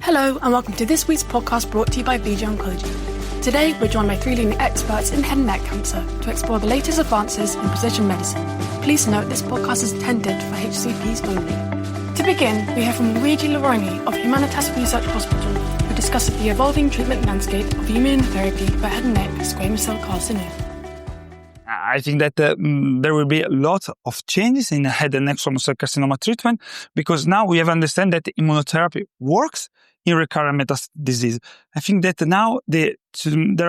Hello and welcome to this week's podcast brought to you by VJOncology. Today we're joined by three leading experts in head and neck cancer to explore the latest advances in precision medicine. Please note this podcast is intended for HCPs only. To begin, we hear from Luigi Lorini of Humanitas Research Hospital, who discusses the evolving treatment landscape of immunotherapy for head and neck squamous cell carcinoma. I think that there will be a lot of changes in head and neck squamous cell carcinoma treatment because now we have understand that immunotherapy works in recurrent metastatic disease. I think that now there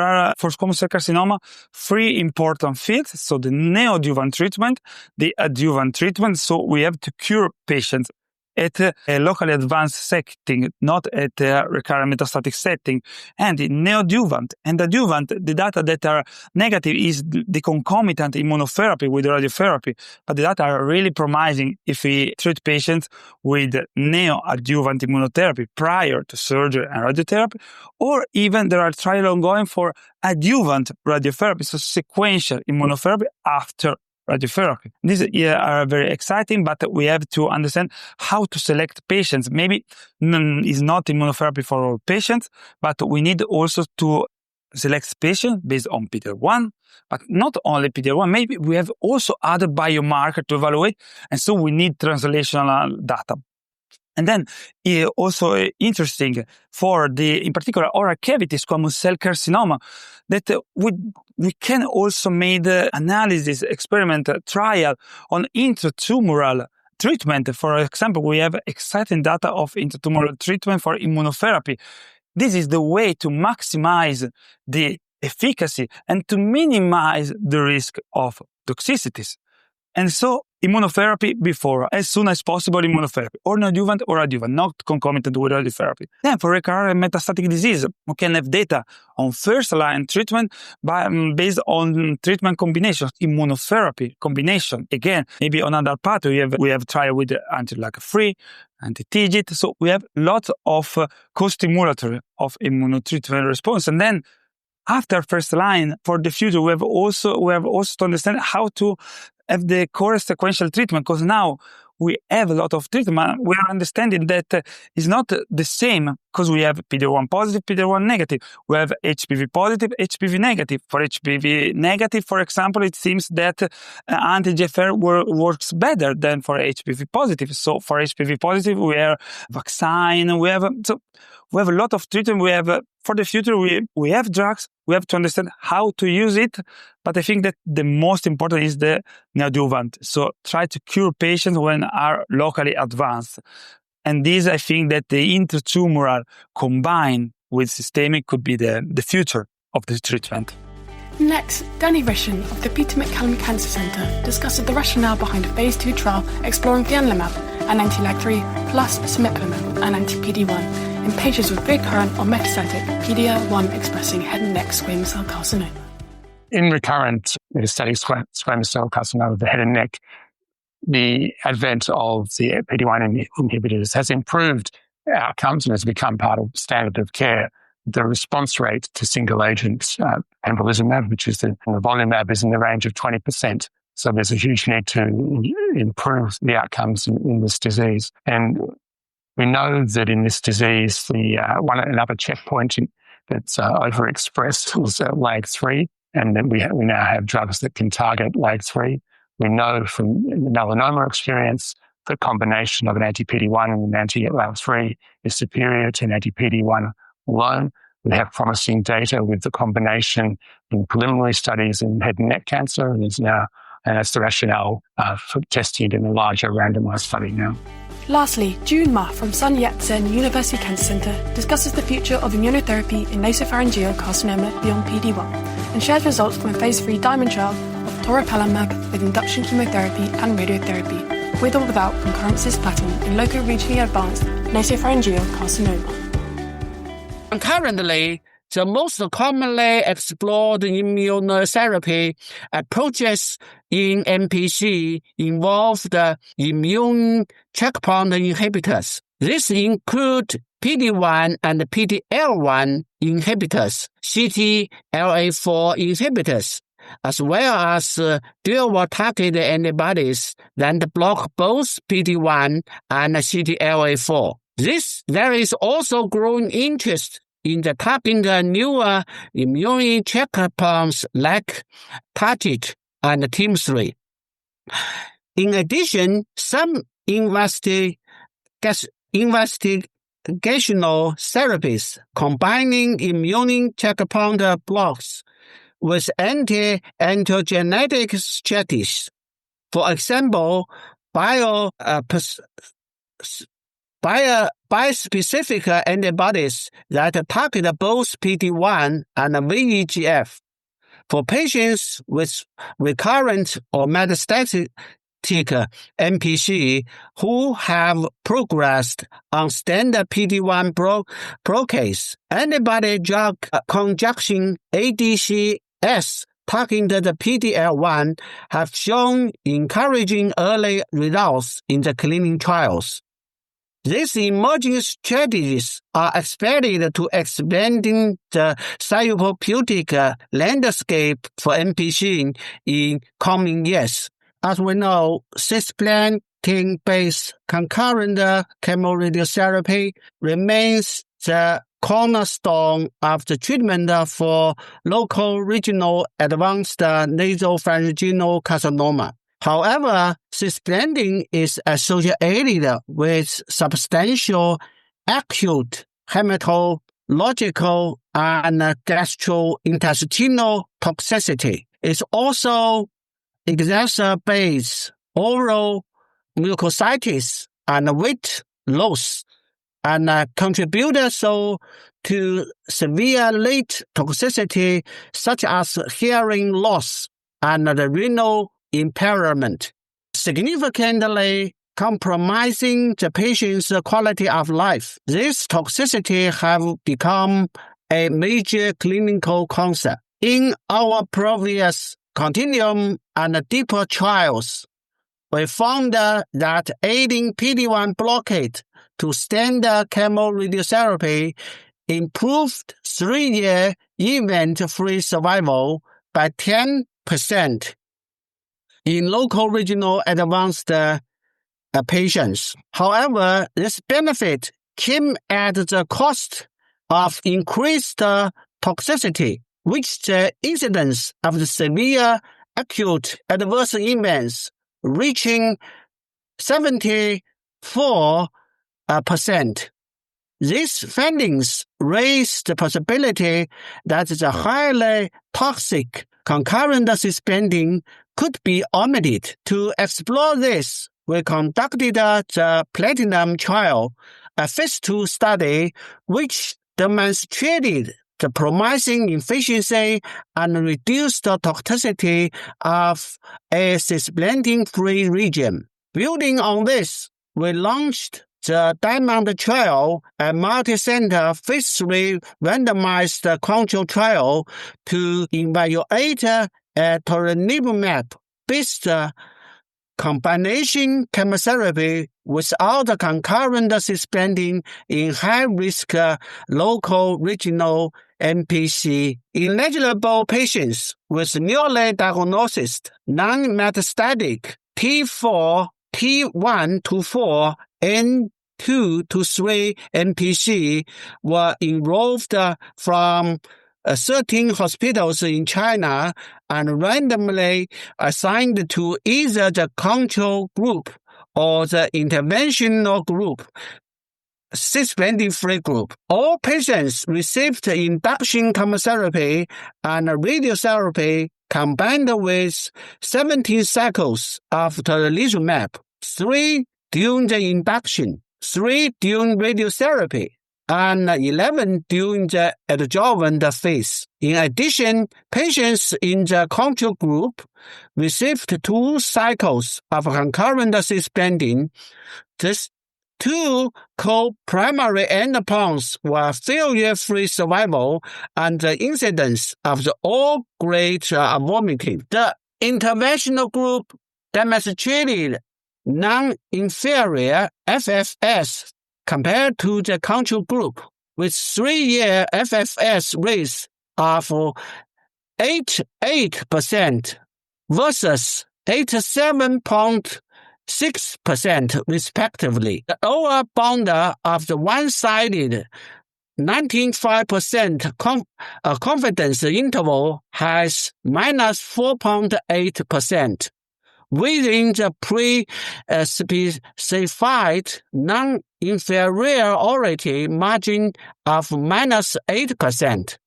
are, for squamous cell carcinoma, three important fields. So the neoadjuvant treatment, the adjuvant treatment. So we have to cure patients at a locally advanced setting, not at a recurrent metastatic setting. And in neoadjuvant and adjuvant, the data that are negative is the concomitant immunotherapy with radiotherapy. But the data are really promising if we treat patients with neoadjuvant immunotherapy prior to surgery and radiotherapy, or even there are trials ongoing for adjuvant radiotherapy, so sequential immunotherapy after radiotherapy. These are very exciting, but we have to understand how to select patients. Maybe it's not immunotherapy for all patients, but we need also to select patients based on PD-L1, but not only PD-L1. Maybe we have also other biomarkers to evaluate, and so we need translational data. And then also interesting for the, in particular, oral cavity squamous cell carcinoma, that we can also make analysis, experiment, trial on intratumoral treatment. For example, we have exciting data of intratumoral treatment for immunotherapy. This is the way to maximize the efficacy and to minimize the risk of toxicities. And so immunotherapy before, as soon as possible immunotherapy, or neoadjuvant or adjuvant, not concomitant with radiotherapy. Then for recurrent metastatic disease, we can have data on first-line treatment based on treatment combinations, immunotherapy combination. Again, maybe on another part, we have trial with anti-LAG-3, anti-TIGIT. So we have lots of co-stimulatory of immunotreatment response. And then after first line, for the future, we have also to understand how to have the correct sequential treatment, because now we have a lot of treatment. We are understanding that it's not the same because we have PD-L1 positive, PD-L1 negative. We have HPV positive, HPV negative. For HPV negative, for example, it seems that anti-GFR works better than for HPV positive. So for HPV positive, we have vaccine. We have a lot of treatment. We have for the future. We have drugs. We have to understand how to use it. But I think that the most important is the neoadjuvant. So try to cure patients when are locally advanced. And this, I think that the intratumoral combined with systemic could be the future of the treatment. Next, Rischin of the Peter MacCallum Cancer Centre discusses the rationale behind a phase 2 trial exploring fianlimab, an anti-LAG-3, plus cemiplimab, an anti-PD-1, in patients with recurrent or metastatic PD-L1 expressing head and neck squamous cell carcinoma. In recurrent metastatic squamous cell carcinoma of the head and neck, the advent of the PD-1 inhibitors has improved outcomes and has become part of standard of care. The response rate to single agent pembrolizumab, which is the nivolumab, is in the range of 20%. So there's a huge need to improve the outcomes in this disease. And we know that in this disease, another checkpoint that's overexpressed is LAG-3, and that we now have drugs that can target LAG-3. We know from melanoma experience the combination of an anti-PD-1 and an anti-LAG-3 is superior to an anti-PD-1 alone. We have promising data with the combination in preliminary studies in head and neck cancer, and that's the rationale for testing it in a larger randomized study now. Lastly, Jun Ma from Yat-sen University Cancer Centre discusses the future of immunotherapy in nasopharyngeal carcinoma beyond PD-1 and shares results from a phase 3 diamond trial of toripalimab with induction chemotherapy and radiotherapy, with or without concurrent cisplatin in locoregionally advanced nasopharyngeal carcinoma. Currently, the most commonly explored immunotherapy approaches in NPC involve the immune checkpoint inhibitors. These include PD-1 and PD-L1 inhibitors, CTLA-4 inhibitors, as well as dual-targeted antibodies that block both PD-1 and CTLA-4. There is also growing interest in tapping the newer immune checkpoints like TAGIC and TIM3. In addition, some investigational therapies combining immune checkpoint blocks with anti-angiogenic strategies. For example, bispecific antibodies that target both PD-1 and VEGF. For patients with recurrent or metastatic NPC who have progressed on standard PD-1 blockades, antibody-drug conjunction ADCs targeting the PD-L1 have shown encouraging early results in the clinical trials. These emerging strategies are expected to expanding the therapeutic landscape for NPC in coming years. As we know, cisplatin-based concurrent chemoradiotherapy remains the cornerstone of the treatment for locoregional advanced nasopharyngeal carcinoma. However, cisplatin is associated with substantial acute hematological and gastrointestinal toxicity. It also exacerbates oral mucositis and weight loss and contributes so to severe late toxicity such as hearing loss and the renal impairment, significantly compromising the patient's quality of life. This toxicity have become a major clinical concern. In our previous continuum and deeper trials, we found that adding PD-1 blockade to standard chemoradiotherapy improved 3-year event-free survival by 10% in locoregional advanced patients. However, this benefit came at the cost of increased toxicity, which the incidence of the severe acute adverse events reaching 74%. These findings raise the possibility that the highly toxic concurrent cisplatin could be omitted. To explore this, we conducted the Platinum trial, a phase 2 study which demonstrated the promising efficiency and reduced the toxicity of a cisplatin-free regimen. Building on this, we launched the Diamond trial, a multi-center phase 3 randomized control trial to evaluate a toripalimab-based combination chemotherapy without concurrent cisplatin in high-risk locoregional NPC. Ineligible patients with newly diagnosed non-metastatic T4, T1 to 4, N2 to 3 NPC were enrolled from 13 hospitals in China and randomly assigned to either the control group or the interventional group, cisplatin-free group. All patients received induction chemotherapy and radiotherapy combined with 17 cycles of toripalimab, 3 during the induction, 3 during radiotherapy, and 11 during the adjuvant phase. In addition, patients in the control group received 2 cycles of concurrent cisplatin. These 2 co-primary endpoints were failure-free survival and the incidence of the all-grade vomiting. The interventional group demonstrated non-inferior FFS compared to the control group, with 3-year FFS rates of 88% versus 87.0% 6% respectively. The lower bound of the one-sided 95% confidence interval has minus 4.8%. Within the pre-specified non-inferiority margin of minus 8%.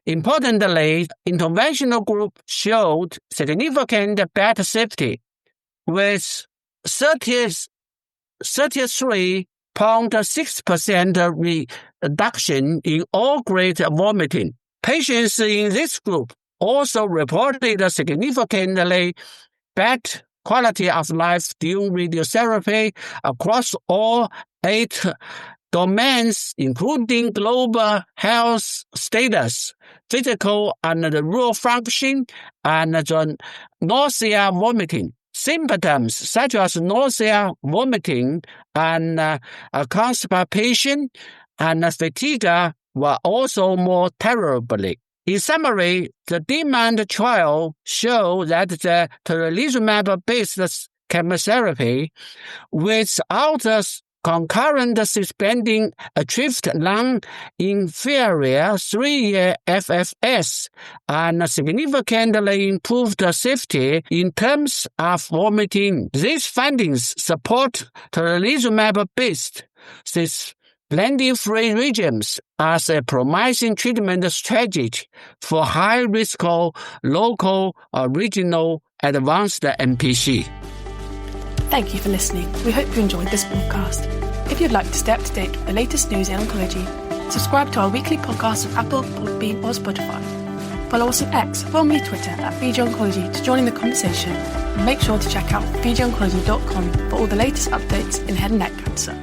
Importantly, interventional group showed significant better safety with 33.6% reduction in all-grade vomiting. Patients in this group also reported significantly better quality of life during radiotherapy across all 8 domains, including global health status, physical and neural function, and the nausea vomiting. Symptoms such as nausea, vomiting, and constipation and fatigue were also more tolerable. In summary, the DEMAND trial showed that the toripalimab-based chemotherapy without concurrent cisplatin achieved non-inferior 3-year FFS and significantly improved safety in terms of vomiting. These findings support toripalimab-based cisplatin-free regimes as a promising treatment strategy for high-risk local or regional advanced NPC. Thank you for listening. We hope you enjoyed this podcast. If you'd like to stay up to date with the latest news in oncology, subscribe to our weekly podcast on Apple, Podbean, or Spotify. Follow us on X, formerly Twitter, at VJOncology to join in the conversation. And make sure to check out VJOncology.com for all the latest updates in head and neck cancer.